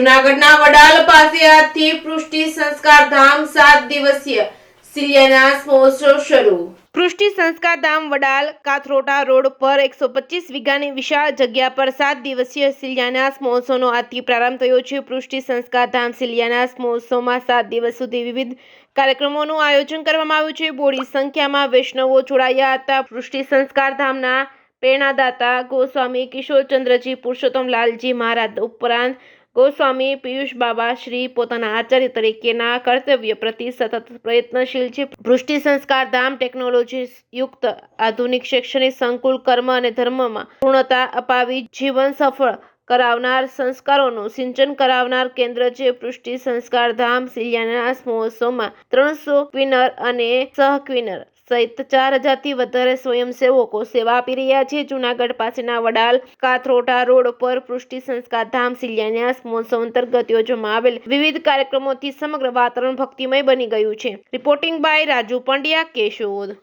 જૂનાગઢના વડાલ પાસે આજથી પૃષ્ટિ સંસ્કાર ધામ 7 દિવસીય શિલાન્યાસ મહોત્સવ શરૂ। પૃષ્ટિ સંસ્કાર ધામ વડાલ કાથરોટા રોડ પર 125 વીઘાની વિશાળ જગ્યા પર 7 દિવસીય શિલાન્યાસ મહોત્સવનો આજથી પ્રારંભ થયો છે। પૃષ્ટિ સંસ્કાર ધામ શિલાન્યાસ મહોત્સવમાં 7 દિવસ સુધી વિવિધ કાર્યક્રમોનું આયોજન કરવામાં આવ્યું છે। બોડી સંખ્યામાં વૈષ્ણવો જોડાયા હતા। પૃષ્ટિ સંસ્કાર ધામના પ્રેરણાદાતા ગોસ્વામી કિશોરચંદ્રજી પુરુષોત્તમલાલજી મહારાજ ઉપરાંત ગોસ્વામી પિયુષ બાબા શ્રી પોતાના આચાર્ય તરીકેના કર્તવ્ય પ્રતિ સતત પ્રયત્નશીલ છે। પૃષ્ટિ સંસ્કાર ધામ ટેકનોલોજી યુક્ત આધુનિક શૈક્ષણિક સંકુલ કર્મ અને ધર્મમાં પૂર્ણતા અપાવી જીવન સફળ કરાવનાર સંસ્કારોનું સિંચન કરાવનાર કેન્દ્ર છે। પૃષ્ટિ સંસ્કાર ધામ શિલાન્યાસ મહોત્સવમાં 300 ક્વિનર અને સહ-ક્વિનર સહિત 4000થી વધારે સ્વયંસેવકો સેવા આપી રહ્યા છે। જૂનાગઢ પાસેના વડાલ કાથરોટા રોડ પર પૃષ્ટિ સંસ્કાર ધામ શિલાન્યાસ મહોત્સવ અંતર્ગત યોજવામાં આવેલ વિવિધ કાર્યક્રમોથી સમગ્ર વાતાવરણ ભક્તિમય બની ગયું છે। Reporting by Raju Pandya, Keshod.